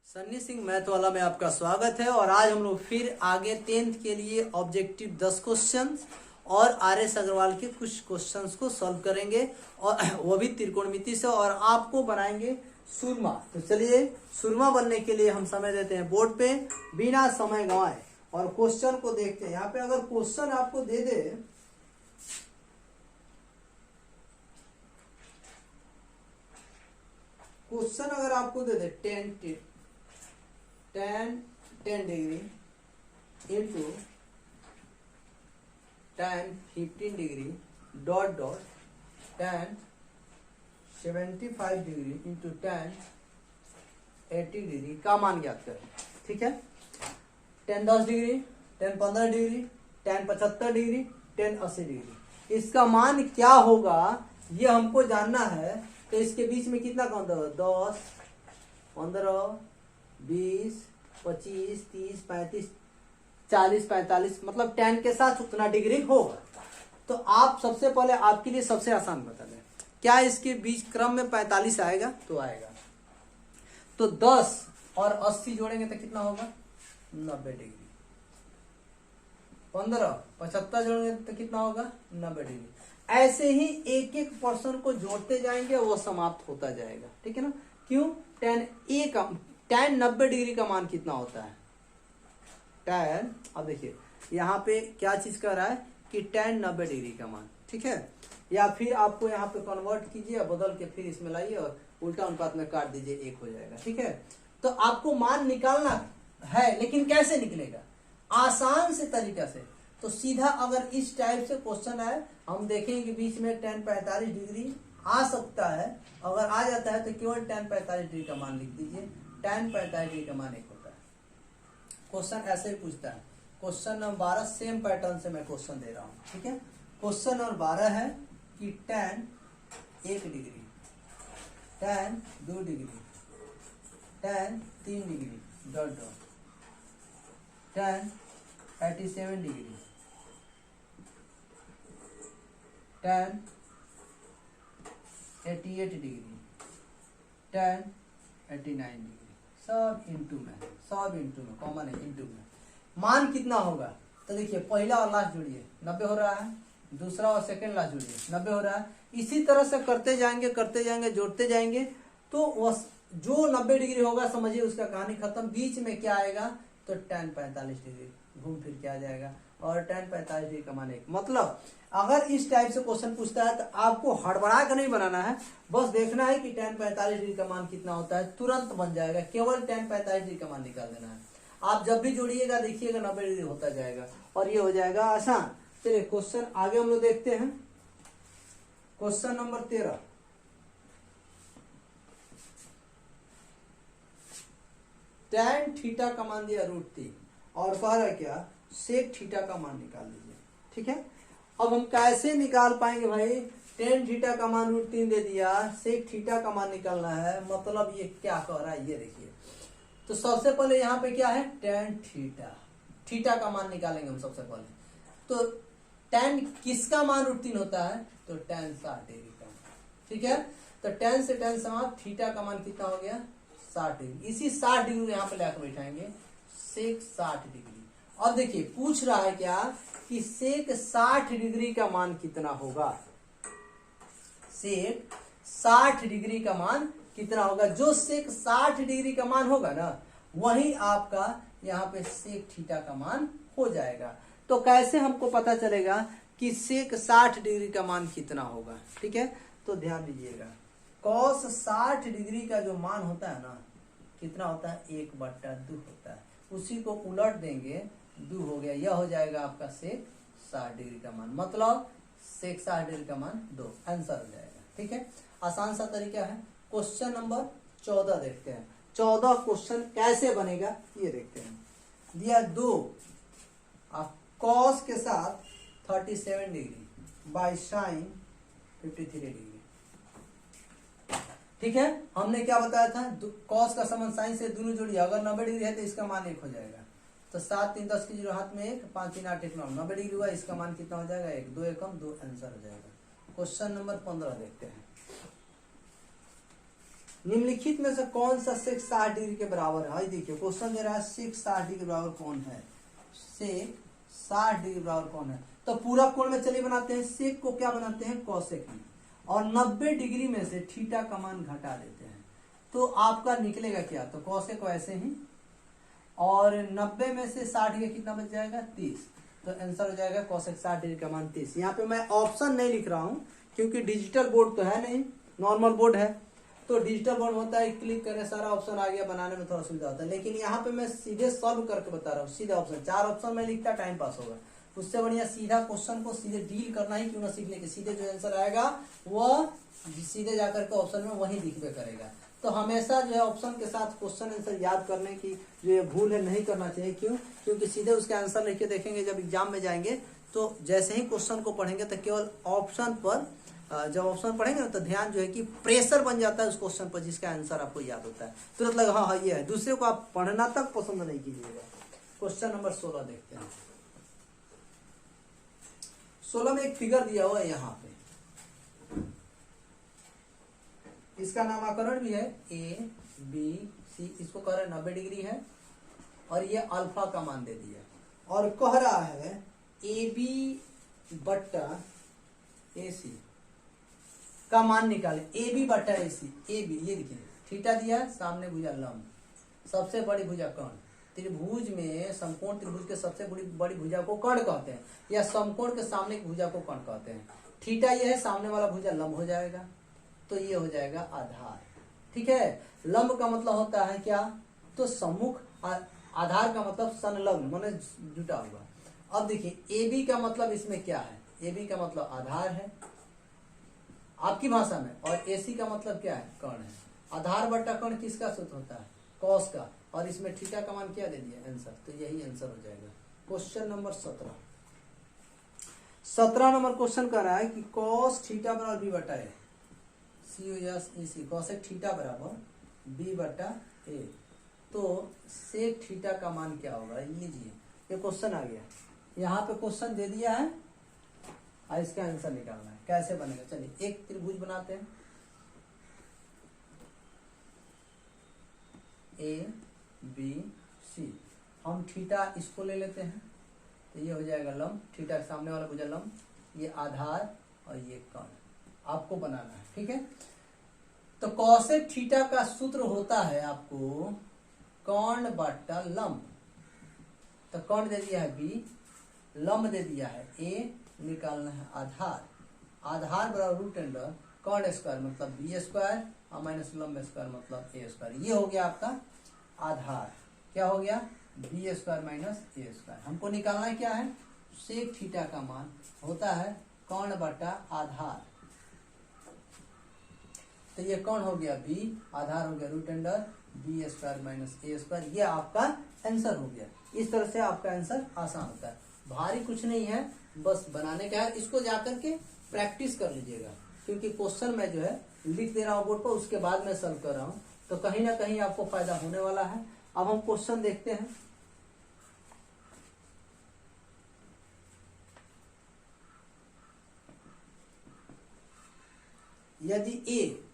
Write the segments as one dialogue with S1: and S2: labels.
S1: Sunny Singh math वाला में आपका स्वागत है। और आज हम लोग फिर आगे 10th के लिए ऑब्जेक्टिव 10 क्वेश्चंस और आर.एस. अग्रवाल के कुछ क्वेश्चंस को सॉल्व करेंगे और वो भी त्रिकोणमिति से, और आपको बनाएंगे सुरमा। तो चलिए सुरमा बनने के लिए हम समय देते हैं बोर्ड पे बिना समय गंवाए और क्वेश्चन को देखते हैं। यहाँ पे अगर क्वेश्चन आपको दे दे अगर आपको दे दे 10 degree into 15 degree dot 75 degree into 80 degree का मान ज्ञात करें। ठीक है, 10 डिग्री, 15 डिग्री, 75 डिग्री, 80 डिग्री, इसका मान क्या होगा ये हमको जानना है। तो इसके बीच में कितना काउंट होगा? 10, 15, 20, 25, 30, 35, 40, 45, मतलब 10 के साथ उतना डिग्री होगा। तो आप सबसे पहले आपके लिए सबसे आसान बता दें, क्या इसके बीच क्रम में 45 आएगा? तो आएगा। तो 10 और 80 जोड़ेंगे तो कितना होगा? 90 डिग्री। 15, 75 जोड़ेंगे तो कितना होगा? 90 डिग्री। ऐसे ही एक एक पर्सन को जोड़ते जाएंगे, वो समाप्त होता जाएगा। ठीक है ना? क्यों? tan 90 डिग्री का मान कितना होता है? tan, अब देखिए यहाँ पे क्या चीज कर रहा है कि tan 90 डिग्री का मान। ठीक है, या फिर आपको यहाँ पे कन्वर्ट कीजिए, बदल के फिर इसमें लाइए और उल्टा अनुपात में काट दीजिए, 1 हो जाएगा। ठीक है, तो आपको मान निकालना है, लेकिन कैसे निकलेगा? आसान से तरीका से। तो सीधा अगर इस टाइप से क्वेश्चन आए, हम देखेंगे कि बीच में tan 45 डिग्री आ सकता है। अगर आ जाता है तो केवल tan 45 डिग्री का मान लिख दीजिए। tan 45 डिग्री का मान 1 होता है। क्वेश्चन ऐसे ही पूछता है। क्वेश्चन नंबर 12 सेम पैटर्न से मैं क्वेश्चन दे रहा हूँ। ठीक है, क्वेश्चन नंबर 12 है कि tan 1 degree, tan 2 degree, tan 3 degree dot tan 87 degree, tan 88 degree, tan 89 degree, सब इंटू में कॉमन है, इंटू में मान कितना होगा? तो देखिए पहला और लास्ट जोड़िए 90 हो रहा है, दूसरा और सेकंड लास्ट जोड़िए 90 हो रहा है। इसी तरह से करते जाएंगे जोड़ते जाएंगे, तो जो 90 डिग्री होगा समझिए उसका कहानी खत्म। बीच में क्या आएगा? तो tan 45 डिग्री घूम फिर के आ जाएगा, और tan 45 डिग्री का मान 1। मतलब अगर इस टाइप से क्वेश्चन पूछता है तो आपको हड़बड़ा कर नहीं बनाना है, बस देखना है कि tan 45 डिग्री का मान कितना होता है, तुरंत बन जाएगा। केवल tan 45 डिग्री का मान निकाल देना है। आप जब भी जोड़िएगा देखिएगा 90 डिग्री होता जाएगा, और ये हो जाएगा आसान। चलिए क्वेश्चन आगे हम लोग देखते हैं। क्वेश्चन नंबर 13, tan थीटा का मान दिया √3 और कह रहा है क्या? सेक थीटा का मान निकाल लीजिए। ठीक है, अब हम कैसे निकाल पाएंगे भाई? tan थीटा का मान √3 दे दिया, सेक थीटा का मान निकालना है। मतलब ये क्या कह रहा है ये देखिए। तो सबसे पहले यहाँ पे क्या है? tan थीटा का मान निकालेंगे हम सबसे पहले। तो tan किसका मान √3 होता है? तो tan 60 डिग्री का। ठीक है, तो tan से tan समाप्त, थीटा का मान कितना हो गया? 60 डिग्री। इसी 60 डिग्री यहाँ पे लाकर बैठाएंगे, सेक 60 डिग्री। अब देखिए पूछ रहा है क्या कि सेक 60 डिग्री का मान कितना होगा? सेक 60 डिग्री का मान कितना होगा? जो सेक 60 डिग्री का मान होगा ना, वही आपका यहाँ पे सेक थीटा का मान हो जाएगा। तो कैसे हमको पता चलेगा कि सेक 60 डिग्री का मान कितना होगा? ठीक है, तो ध्यान दीजिएगा, cos 60 डिग्री का जो मान होता है ना, कितना होता है? 1/2 होता है। उसी को उलट देंगे, 2 हो गया, यह हो जाएगा आपका सेक 60 डिग्री का मान। मतलब सेक 60 डिग्री का मान 2, आंसर हो जाएगा। ठीक है, आसान सा तरीका है। क्वेश्चन नंबर 14 देखते हैं। 14 क्वेश्चन कैसे बनेगा ये देखते हैं। दिया 2 कॉस के साथ 37 डिग्री बाय साइन 53 डिग्री। ठीक है, हमने क्या बताया था? कॉस का संबंध साइन से दोनों जोड़िए, अगर 90 डिग्री है तो इसका मान 1 हो जाएगा। तो 7 3 10 की 0 हाथ में 1, 5 3 8 1 9, 90 डिग्री हुआ, इसका मान कितना हो जाएगा? 1, 2 1 2, आंसर हो जाएगा। क्वेश्चन नंबर 15 देखते हैं। निम्नलिखित में से कौन सा सेक 60 डिग्री के बराबर है? देखिए क्वेश्चन दे रहा है सेक 60 डिग्री के बराबर कौन है, सेक 60 डिग्री बराबर कौन है। तो पूरा कोण में चलिए बनाते हैं, सेक को क्या बनाते हैं कोसेक में, और 90 डिग्री में से थीटा का मान घटा देते हैं तो आपका निकलेगा क्या, तो कोसेक वैसे ही, और 90 में से 60 का कितना बच जाएगा 30, तो आंसर हो जाएगा कोसेक 60 डिग्री का मान 30। यहाँ पे मैं ऑप्शन नहीं लिख रहा हूँ क्योंकि डिजिटल बोर्ड तो है नहीं, नॉर्मल बोर्ड है, तो डिजिटल बोर्ड होता है क्लिक करें सारा ऑप्शन आ गया, बनाने में थोड़ा सुविधा होता है, लेकिन यहाँ पे मैं सीधे सॉल्व करके बता रहा हूँ, सीधे ऑप्शन, 4 ऑप्शन में लिखता टाइम पास होगा, उससे बढ़िया सीधा क्वेश्चन को सीधे डील करना ही क्यों ना सीखने के, सीधे जो आंसर आएगा वह सीधे जाकर के ऑप्शन में वही दिखबे करेगा। तो हमेशा जो है ऑप्शन के साथ क्वेश्चन आंसर याद करने की जो ये भूल है नहीं करना चाहिए, क्यों, क्योंकि सीधे उसके आंसर लिख के देखेंगे जब एग्जाम में जाएंगे तो जैसे ही क्वेश्चन को पढ़ेंगे तो केवल ऑप्शन पर, जब ऑप्शन पढ़ेंगे ना तो ध्यान जो है कि प्रेशर बन जाता है उस क्वेश्चन पर जिसका आंसर आपको याद होता है, तुरंत लगा हाँ हाँ ये है, दूसरे को आप पढ़ना तक पसंद नहीं कीजिएगा। क्वेश्चन नंबर 16 देखते हैं। 16 में एक फिगर दिया हुआ है यहाँ पे, इसका नामकरण भी है ए बी सी, इसको कह रहे 90 डिग्री है और ये अल्फा का मान दे दिया और कह रहा है ए बी बट्टा ए सी का मान निकाले, ए बी बट्टा ए सी, ए बी ये देखिए थीटा दिया, सामने भुजा लंब, सबसे बड़ी भुजा कर्ण, त्रिभुज में समकोण त्रिभुज के सबसे बड़ी भुजा को कर्ण कहते हैं, या समकोण के सामने की भुजा को कर्ण कहते हैं। थीटा ये है, सामने वाला भुजा लंब हो जाएगा, तो ये हो जाएगा आधार। ठीक है, लंब का मतलब होता है क्या, तो सम्मुख, आधार का मतलब संलग्न माने जुटा हुआ। अब देखिए ए बी का मतलब इसमें क्या है, ए बी का मतलब आधार है आपकी भाषा में, और ए सी का मतलब क्या है, कर्ण है। आधार बट्टा कर्ण किसका सूत्र होता है, कॉस का, और इसमें थीटा का मान क्या दे दिया आंसर, तो यही आंसर हो जाएगा। क्वेश्चन नंबर 17 नंबर क्वेश्चन कर रहा है कि कॉस थीटा बराबर बी बटा ए, सी यस ई सी, कॉसेक थीटा बराबर बी बटा ए, तो सेक थीटा का मान क्या होगा, लीजिए ये क्वेश्चन आ गया, यहाँ पे क्वेश्चन दे दिया है और इसका आंसर निकालना है, कैसे बनेगा, चलिए एक त्रिभुज बनाते हैं, ए बी सी, हम थीटा इसको ले लेते हैं, तो ये हो जाएगा लंब, थीटा के सामने वाला भुजा लंब, ये आधार और ये कर्ण आपको बनाना है। ठीक है, तो कॉसेक थीटा का सूत्र होता है आपको कर्ण बट्टा लंब, तो कर्ण दे दिया है बी, लंब दे दिया है ए, निकालना है आधार, आधार बराबर रूट अंडर कर्ण स्क्वायर मतलब बी स्क्वायर और माइनस लंब स्क्वायर मतलब ए स्क्वायर, ये हो गया आपका आधार, क्या हो गया B square minus A square. हमको निकालना है क्या है, सेक थीटा का मान होता है कर्ण बटा आधार, तो ये कौन हो गया बी, आधार हो गया root under B square minus A square, ये आपका आंसर हो गया। इस तरह से आपका आंसर आसान होता है, भारी कुछ नहीं है, बस बनाने का है, इसको जाकर के प्रैक्टिस कर लीजिएगा, क्योंकि क्वेश्चन मैं जो है लिख दे रहा हूँ बोर्ड पर, उसके बाद मैं सॉल्व कर रहा हूँ, तो कहीं ना कहीं आपको फायदा होने वाला है। अब हम क्वेश्चन देखते हैं। यदि ए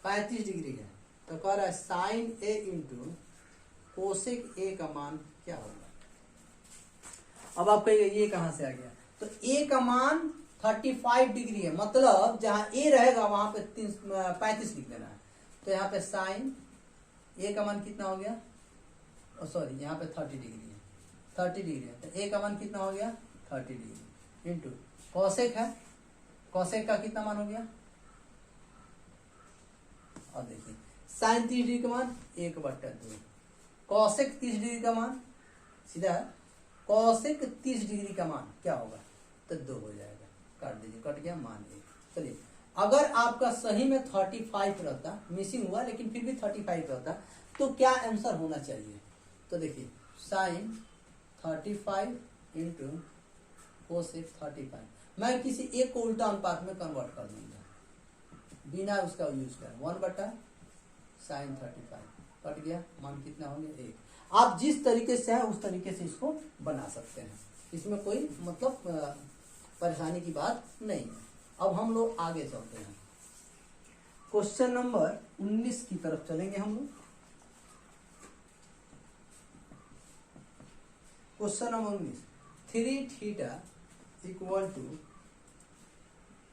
S1: 35 डिग्री है तो कह रहा है sine A into cosec A का मान क्या होगा। अब आप कहिए ये कहां से आ गया, तो ए का मान 35 डिग्री है, मतलब जहां ए रहेगा वहां पे 35 लिख देना है, तो यहाँ पे साइन ए का मान कितना हो गया, सॉरी यहाँ पे 30 डिग्री है, 30 डिग्री है, तो ए का मान कितना हो गया 30 डिग्री इंटू कॉसेक है, कॉसेक का कितना मान हो गया, और देखिए साइन 30 डिग्री का मान 1/2, कॉसेक 30 डिग्री का मान सीधा है, कॉसेक 30 डिग्री का मान क्या होगा, तो 2 हो जाएगा, काट दीजिए, कट गया मान 1। चलिए अगर आपका सही में 35 रहता, मिसिंग हुआ लेकिन फिर भी 35 रहता, तो क्या आंसर होना चाहिए, तो देखिए साइन 35 इंटू कोसेक 35, मैं किसी एक को उल्टा अनुपात में कन्वर्ट कर दूंगा बिना उसका यूज कर, 1/sin 35 कट गया, मान कितना हो गया 1। आप जिस तरीके से है उस तरीके से इसको बना सकते हैं, इसमें कोई मतलब परेशानी की बात नहीं है। अब हम लोग आगे चलते हैं, क्वेश्चन नंबर 19 की तरफ चलेंगे हम लोग। Question number 19, 3 theta equal to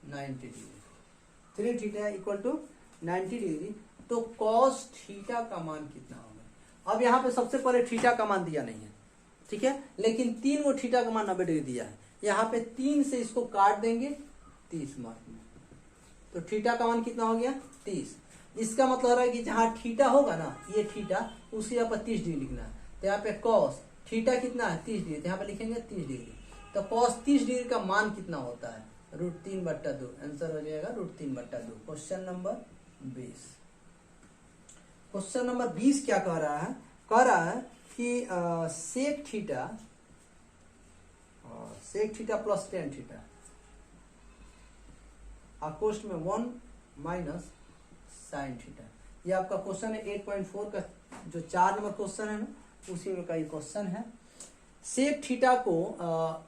S1: 90 degree, 3 theta equal to 90 degree, तो कॉस थीटा का मान कितना होगा। अब यहाँ पे सबसे पहले थीटा का मान दिया नहीं है, ठीक है, लेकिन 3 को थीटा का मान 90 डिग्री दिया है। यहाँ पे 3 से इसको काट देंगे 30 मार्क में, तो थीटा का मान कितना हो गया 30। इसका मतलब है कि जहां थीटा होगा ना, ये थीटा, उसे यहाँ पर 30 डिग्री लिखना है। तो यहाँ पे कॉस थीटा कितना है 30 डिग्री, तो यहाँ पे लिखेंगे 30 डिग्री। तो कॉस 30 डिग्री का मान कितना होता है, √3/2। आंसर हो जाएगा √3/2। Question number 20। क्वेश्चन नंबर 20 क्या कह रहा है, कह रहा है कि sec theta plus tan theta अकोष्ट में 1 माइनस साइन थीटा। ये आपका क्वेश्चन है 8.4 का, जो 4 नंबर क्वेश्चन है ना, उसी में का ये क्वेश्चन है। सेक थीटा को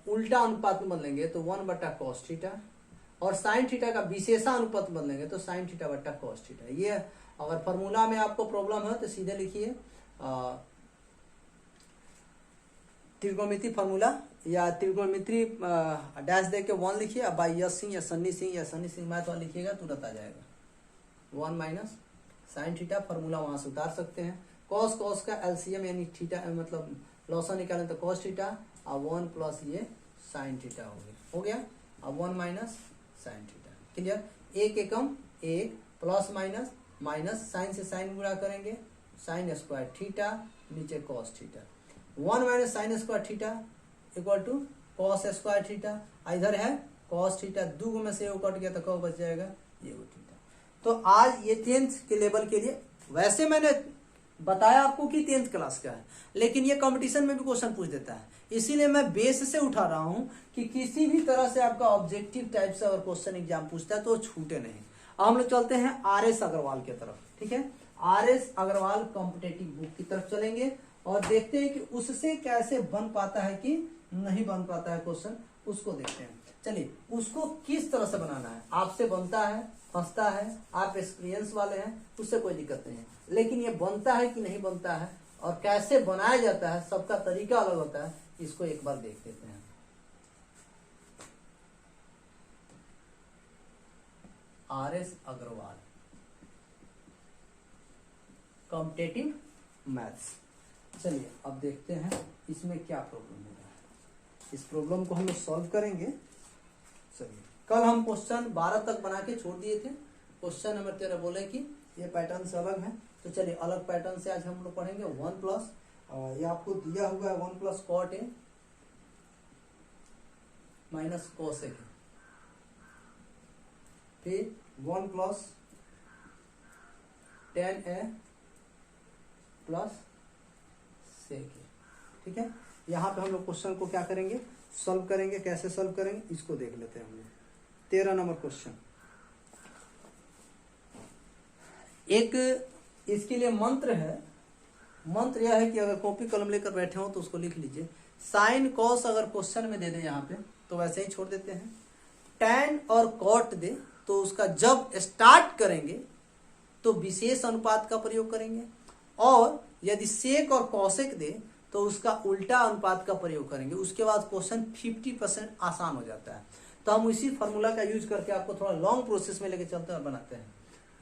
S1: उल्टा अनुपात में बदलेंगे तो 1/cos थीटा, और साइन थीटा का विशेषा अनुपात में बदलेंगे तो साइन थीटा/cos थीटा। ये अगर फॉर्मूला में आपको प्रॉब्लम है तो सीधे लिखिए त्रिकोणमिति फॉर्मूला या त्रिकोणमिति डैश दे के 1 लिखिए, अब बाई यस सिंह या सन्नी सिंह मैथ वाला लिखिएगा तुरंत आ जाएगा। 1 माइनस साइन थीटा, फॉर्मूला वहां से उतार सकते हैं। कॉस का एलसीएम यानी थीटा मतलब लॉसा निकालें तो कॉस थीटा, और 1 प्लस ये साइन थीटा हो गया। अब 1 माइनस साइन थीटा, क्लियर। एक एकम एक, प्लस माइनस माइनस, साइन से साइन गुणा करेंगे, साइन स्क्वायर थीटा, नीचे cos theta. 1 minus sine square theta equal to cos square theta, इधर है कॉस थीटा, 2 में से कट गया तो कब बच जाएगा, ये थीटा। तो आज ये 10th के लेवल के लिए, वैसे मैंने बताया आपको कि 10th क्लास का है, लेकिन ये कंपटीशन में भी क्वेश्चन पूछ देता है, इसीलिए मैं बेस से उठा रहा हूं कि किसी भी तरह से आपका ऑब्जेक्टिव टाइप से अगर क्वेश्चन एग्जाम पूछता है तो छूटे नहीं। अब हम लोग चलते हैं RS अग्रवाल की तरफ, ठीक है। RS अग्रवाल कॉम्पिटेटिव बुक की तरफ चलेंगे और देखते हैं कि उससे कैसे बन पाता है कि नहीं बन पाता है क्वेश्चन, उसको देखते हैं। चलिए, उसको किस तरह से बनाना है, आपसे बनता है, फंसता है, आप एक्सपीरियंस वाले हैं, उससे कोई दिक्कत नहीं है, लेकिन ये बनता है कि नहीं बनता है और कैसे बनाया जाता है, सबका तरीका अलग होता है, इसको एक बार देख लेते हैं। RS Agarwal competitive maths. चलिए अब देखते हैं इसमें क्या प्रॉब्लम हो रहा है, इस प्रॉब्लम को हम लोग सॉल्व करेंगे। चलिए, कल हम क्वेश्चन 12 तक बना के छोड़ दिए थे, क्वेश्चन नंबर 13 बोले कि ये पैटर्न से अलग है, तो चलिए अलग पैटर्न से आज हम लोग पढ़ेंगे। 1 प्लस, ये आपको दिया हुआ है 1 plus cot A minus cosec, फिर 1 plus tan A plus sec, ठीक है। यहाँ पे हम लोग क्वेश्चन को क्या करेंगे, सॉल्व करेंगे। कैसे सॉल्व करेंगे इसको देख लेते हैं हम लोग। 13 नंबर क्वेश्चन, एक इसके लिए मंत्र है। मंत्र यह है कि अगर कॉपी कलम लेकर बैठे हो तो उसको लिख लीजिए। साइन कॉस अगर क्वेश्चन में दे दे यहाँ पे तो वैसे ही छोड़ देते हैं। टैन और कॉट दे तो उसका जब स्टार्ट करेंगे तो विशेष अनुपात का प्रयोग करेंगे, और यदि सेक और कॉसेक दे तो उसका उल्टा अनुपात का प्रयोग करेंगे। उसके बाद क्वेश्चन 50% आसान हो जाता है। तो हम इसी फॉर्मूला का यूज करके आपको थोड़ा लॉन्ग प्रोसेस में लेके चलते हैं और बनाते हैं।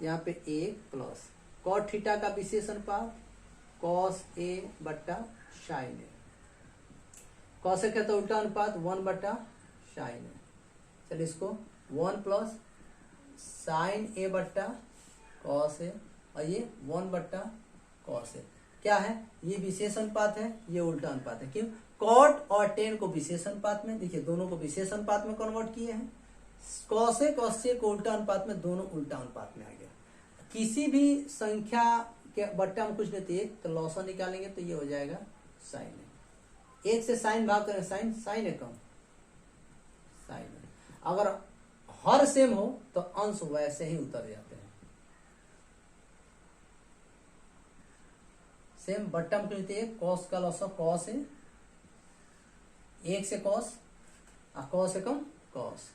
S1: यहाँ पे 1 प्लस कॉट थीटा का विशेष अनुपात कॉस ए बट्टा साइन ए, कॉसेक है तो उल्टा अनुपात 1/साइन ए। चलिए इसको 1 प्लस साइन ए बट्टा कॉस ए, और ये 1/कॉस ए। क्या है, ये विशेष अनुपात है, ये उल्टा अनुपात है। क्यों, कॉट और टेन को विशेष अनुपात में, देखिए दोनों को विशेष अनुपात में कन्वर्ट किए हैं। कॉसेक और सेक को उल्टा अनुपात में, दोनों उल्टा अनुपात में आ गया। किसी भी संख्या के बट्टा में कुछ नहीं तो एक, तो लॉसा निकालेंगे तो ये हो जाएगा साइन ए। 1 से साइन भाग करें, साइन साइन ए कम साइन ए। अगर हर सेम हो तो अंश वैसे ही उतर जाते हैं। सेम बट्टा में कुछ नहीं, कॉस का लॉसा कॉस है, 1 से कॉस, कॉस से कम कॉस,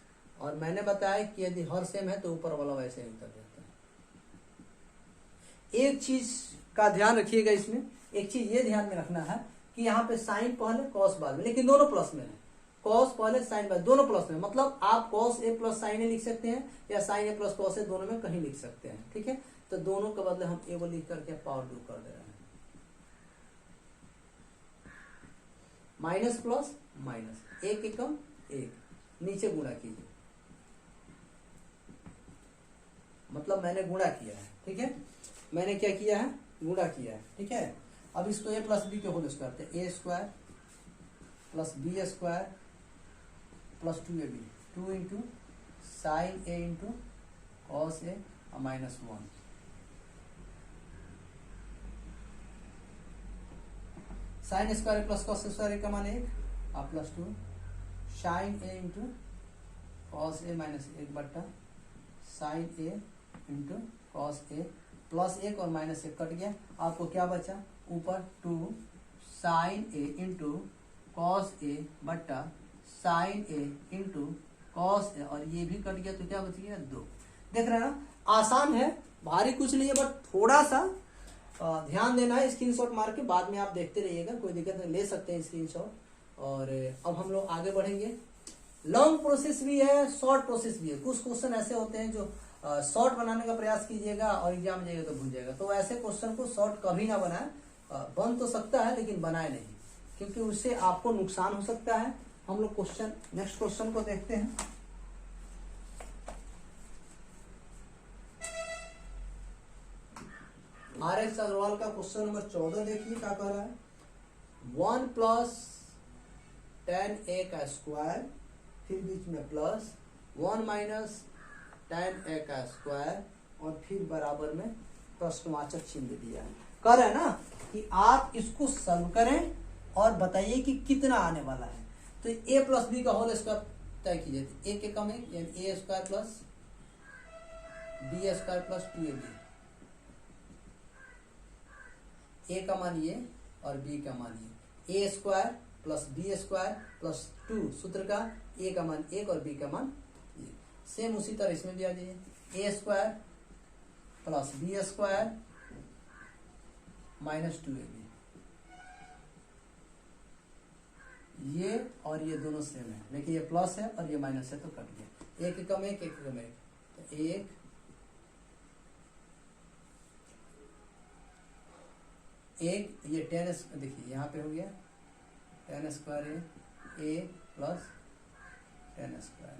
S1: और मैंने बताया कि यदि हर सेम है तो ऊपर वाला वैसे ही उतर जाता है। एक चीज का ध्यान रखिएगा इसमें, एक चीज ये ध्यान में रखना है कि यहाँ पे साइन पहले कॉस बाद में, लेकिन दोनों प्लस में है। कॉस पहले साइन बाद, दोनों प्लस में, मतलब आप कॉस ए प्लस साइन ए लिख सकते हैं या sign A plus cos A, दोनों में कहीं लिख सकते हैं। ठीक है, तो दोनों के बदले हम ए वो लिख करके पावर 2 कर दे रहे हैं। माइनस प्लस माइनस, एक एकम एक, नीचे गुणा कीजिए, मतलब मैंने गुणा किया है। ठीक है, मैंने क्या किया है, गुणा किया है। ठीक है, अब इसको ए प्लस बी के होल स्क्वायर थे, A square plus B square plus 2ab, 2 into sine A into cos A और minus 1। Sine square plus cos square का मान 1 और plus 2 sine A into cos A minus 1 बट्टा sine A into cos A plus 1 और minus 1 cut गया। आपको क्या बचा, ऊपर 2 साइन ए इंटू कॉस ए बट्टा sine A into cos A, और ये भी कट गया तो क्या बच गया 2। देख रहे हैं ना, आसान है, भारी कुछ नहीं है, बट थोड़ा सा ध्यान देना है। स्क्रीनशॉट मार के बाद में आप देखते रहिएगा, कोई दिक्कत नहीं, ले सकते हैं स्क्रीनशॉट। और अब हम लोग आगे बढ़ेंगे। लॉन्ग प्रोसेस भी है, शॉर्ट प्रोसेस भी है। कुछ क्वेश्चन ऐसे होते हैं जो शॉर्ट बनाने का प्रयास कीजिएगा और एग्जाम में जाइएगा तो भूल जाएगा, तो ऐसे क्वेश्चन को शॉर्ट कभी ना बनाए। बन तो सकता है लेकिन बनाए नहीं, क्योंकि उससे आपको नुकसान हो सकता है। हम लोग क्वेश्चन, नेक्स्ट क्वेश्चन को देखते हैं। RX अग्रवाल का क्वेश्चन नंबर 14 देखिए क्या कह रहा है। 1 प्लस tan a का स्क्वायर, फिर बीच में प्लस 1 माइनस tan a का स्क्वायर और फिर बराबर में प्रश्नवाचक चिन्ह दिया है। कह रहा है ना कि आप इसको सॉल्व करें और बताइए कि कितना आने वाला है। तो a प्लस बी का होल स्क्वायर तय कीजिए, a के कम एक, यानी a square plus B square plus 2ab। a का मान ये और b का मान ये, a square plus B square plus 2, सूत्र का a का मान 1 और b का मान ये। सेम उसी तरह इसमें भी आ जाइए, a square plus B square minus 2ab, ये और ये दोनों सेम है, लेकिन ये प्लस है और ये माइनस है तो कट गया। एक कम एक, एक कम एक, तो एक एक, ये 10 देखिए यहाँ पे हो गया 10 स्क्वायर ए प्लस 10 स्क्वायर,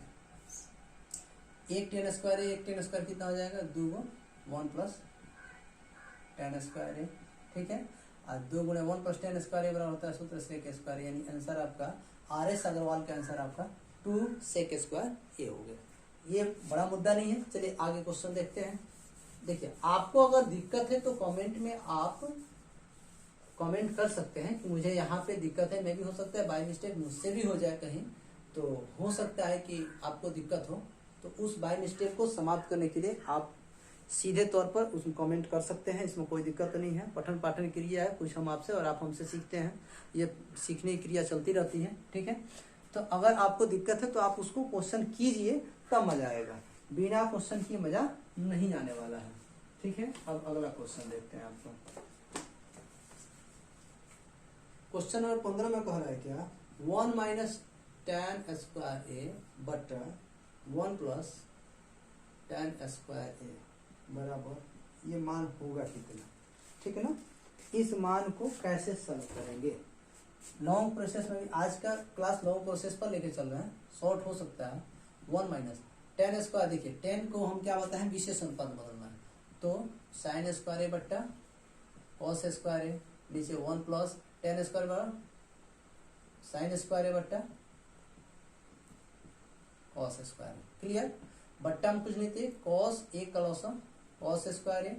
S1: एक 10 स्क्वायर है, एक 10 स्क्वायर कितना हो जाएगा, 2 1 प्लस 10 स्क्वायर है। ठीक है, और 2 गुणे 1 प्लस 10 स्क्वायर बराबर होता है सूत्र सेक स्क्वायर, यानी आंसर आपका RS अग्रवाल का आंसर आपका 2 सेक स्क्वायर ए हो गया। ये बड़ा मुद्दा नहीं है। चलिए आगे क्वेश्चन देखते हैं। देखिए, आपको अगर दिक्कत है तो कमेंट में आप कमेंट कर सकते हैं कि मुझे यहाँ पे दिक्कत है। मैं भी हो सकता है बाय मिस्टेक मुझसे भी हो जाए कहीं, तो हो सकता है कि आपको दिक्कत हो, तो उस बाय मिस्टेक को समाप्त करने के लिए आप सीधे तौर पर उसमें कमेंट कर सकते हैं। इसमें कोई दिक्कत नहीं है। पठन पाठन क्रिया है, कुछ हम आपसे और आप हमसे सीखते हैं, ये सीखने की क्रिया चलती रहती है। ठीक है, तो अगर आपको दिक्कत है तो आप उसको क्वेश्चन कीजिए, तब मजा आएगा, बिना क्वेश्चन किए मजा नहीं आने वाला है। ठीक है, अब अगला क्वेश्चन देखते हैं। आपको क्वेश्चन नंबर 15 में कह रहा है क्या, 1 माइनस tan स्क्वायर ए बटा 1 प्लस tan स्क्वायर ए बराबर, ये मान होगा कितना। ठीक है ना, इस मान को कैसे सॉल्व करेंगे। लॉन्ग प्रोसेस में भी आज का क्लास लॉन्ग प्रोसेस पर लेके चल रहे हैं, शॉर्ट हो सकता है। 1 माइनस tan स्क्वायर, देखिए 10 को हम क्या बताए, विशेष अनुपात बदलना है, तो साइन स्क्वायर ए बट्टा कॉस स्क्वायर ए, नीचे 1 प्लस tan स्क्वायर बराबर साइन स्क्वायर ए बट्टा कॉस स्क्वायर। क्लियर, बट्टा में कुछ नहीं थे, कॉस एक का लॉसन कॉस स्क्वायर ए,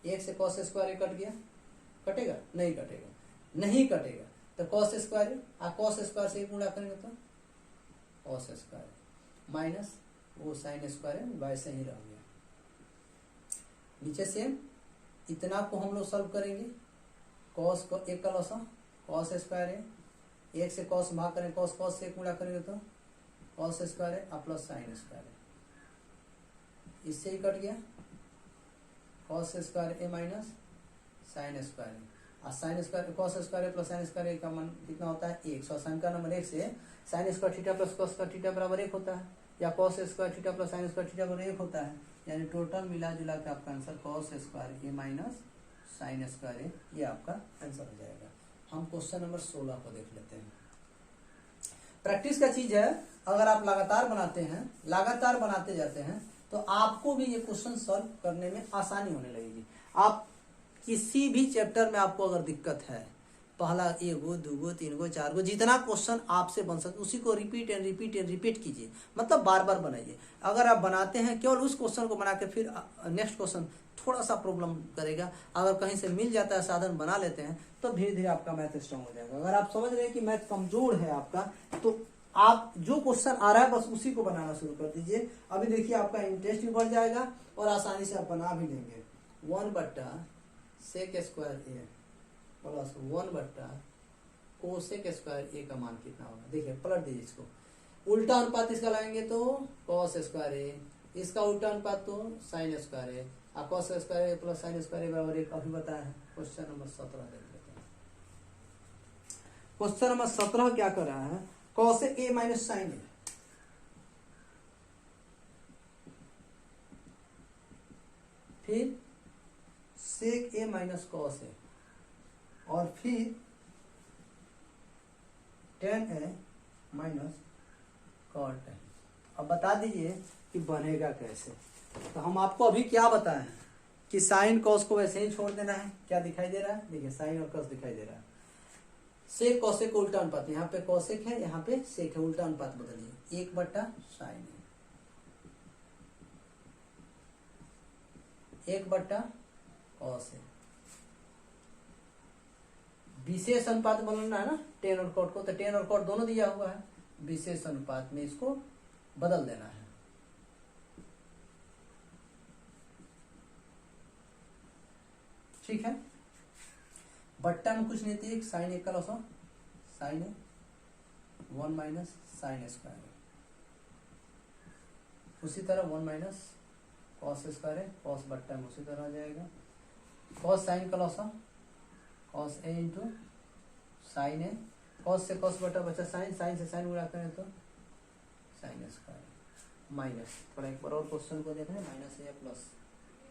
S1: एक से कॉस स्क्वायर ए कट गया, कटेगा नहीं कटेगा, नहीं कटेगा, तो कॉस स्क्वायर ए, कॉस स्क्वायर से गुणा करेंगे तो कॉस स्क्वायर माइनस वो साइन स्क्वायर है, वैसे ही रह गया। नीचे से इतना को हम लोग सॉल्व करेंगे, कॉस को एक का लॉसन कॉस स्क्वायर है, एक से कॉस भाग करें, कॉस कॉस से गुणा करेंगे तो कॉस स्क्वायर है और प्लस साइन स्क्वायर है, इससे ही कट गया कॉस स्क्वायर ए माइनस साइन स्क्वायर है, और साइन स्क्वायर कॉस स्क्वायर है प्लस साइन स्क्वायर ए का मान कितना होता है 1। सो साइन का नंबर 1 से sign square theta plus cos का थीटा बराबर 1 होता है, या cos square theta plus sign square theta बराबर 1 होता है, यानी टोटल मिला जुला के आपका आंसर कॉस स्क्वायर ए माइनस साइन स्क्वायर ए, ये आपका आंसर हो जाएगा। हम क्वेश्चन नंबर 16 को देख लेते हैं। प्रैक्टिस का चीज है, अगर आप लगातार बनाते हैं, लगातार बनाते जाते हैं, तो आपको भी ये क्वेश्चन सॉल्व करने में आसानी होने लगेगी। आप किसी भी चैप्टर में आपको अगर दिक्कत है, पहला 1 गो 2 गो 3 गो 4 गो जितना क्वेश्चन आपसे बन सकते उसी को repeat and repeat and repeat कीजिए, मतलब बार बार बनाइए। अगर आप बनाते हैं केवल उस क्वेश्चन को बना के फिर नेक्स्ट क्वेश्चन थोड़ा सा प्रॉब्लम करेगा, अगर कहीं से मिल जाता है साधन बना लेते हैं तो धीरे धीरे आपका मैथ स्ट्रांग हो जाएगा। अगर आप समझ रहे हैं कि मैथ कमजोर है आपका, तो आप जो क्वेश्चन आ रहा है बस उसी को बनाना शुरू कर दीजिए। अभी देखिए आपका इंटरेस्ट भी बढ़ जाएगा और आसानी से आप बना भी लेंगे। 1/sec स्क्वायर ए प्लस 1/cosec स्क्वायर ए का मान कितना होगा। देखिए पलट दीजिए इसको, उल्टा अनुपात इसका लगाएंगे तो cos स्क्वायर ए, इसका उल्टा अनुपात तो साइन स्क्वायर ए, और cos स्क्वायर ए प्लस साइन स्क्वायर ए बराबर 1 अभी बताया है। क्वेश्चन नंबर 17 देख लेते हैं। क्वेश्चन नंबर 17 क्या कर रहा है, cos ए माइनस साइन ए, फिर sec ए माइनस cos ए, और फिर tan ए माइनस cot ए। अब बता दीजिए कि बनेगा कैसे। तो हम आपको अभी क्या बताएं कि साइन कॉस को वैसे ही छोड़ देना है। क्या दिखाई दे रहा है, देखिए साइन और कॉस दिखाई दे रहा है। सेक कॉसेक को उल्टा अनुपात, यहाँ पे कॉसेक है यहाँ पे सेक है, उल्टा अनुपात बदलिए, 1/साइन है 1/कॉस है। विशेष अनुपात बोलना है ना टेन और कॉट को, तो टेन और कॉट दोनों दिया हुआ है, विशेष अनुपात में इसको बदल देना है। ठीक है, बट्टा में कुछ नहीं थी, एक साइन एक का लॉस साइन है 1 माइनस साइन स्क्वायर है, उसी तरह 1 माइनस कॉस स्क्वायर है, कॉस बट्टा में उसी तरह आ जाएगा, कॉस साइन का loss cos A into sine A, cos से कॉस बटा बचा साइन, साइन से साइन गुणा करें तो साइन स्क्वायर माइनस। थोड़ा एक बार और क्वेश्चन को देख रहे हैं, माइनस है या प्लस।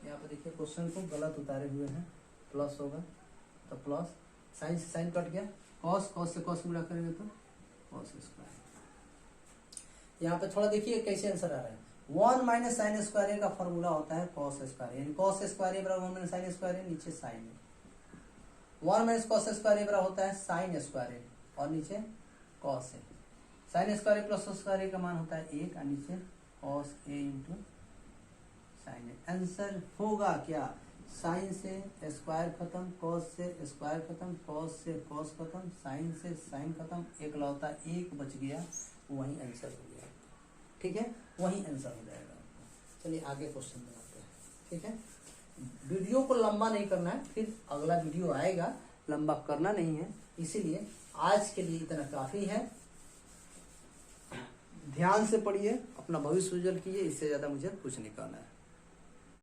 S1: यहाँ पर देखिए क्वेश्चन को गलत उतारे हुए हैं, प्लस होगा तो प्लस, साइन से साइन कट गया, कॉस कॉस से कॉस गुणा करेंगे तो कॉस स्क्वायर। यहाँ पे थोड़ा देखिए कैसे आंसर आ रहा है। 1 माइनस साइन स्क्वायर का फॉर्मूला होता है कॉस स्क्वायर, यानी कॉस स्क्वायर बराबर 1 माइनस साइन स्क्वायर, नीचे साइन है। 1 माइनस कॉस स्क्वायर बराबर होता है साइन स्क्वायर और नीचे कॉस है। साइन स्क्वायर प्लस स्क्वायर का मान होता है 1 और नीचे cos A into sine A. Answer होगा क्या, साइन से स्क्वायर खत्म, कॉस से स्क्वायर खत्म, कॉस से कॉस खत्म, साइन से साइन खत्म, एक लौता एक बच गया, वही आंसर हो गया। ठीक है, वही आंसर हो जाएगा। चलिए आगे क्वेश्चन बनाते हैं। ठीक है, वीडियो को लंबा नहीं करना है, फिर अगला वीडियो आएगा, लंबा करना नहीं है, इसीलिए आज के लिए इतना काफी है। ध्यान से पढ़िए, अपना भविष्य उज्जवल कीजिए, इससे ज्यादा मुझे कुछ नहीं करना है।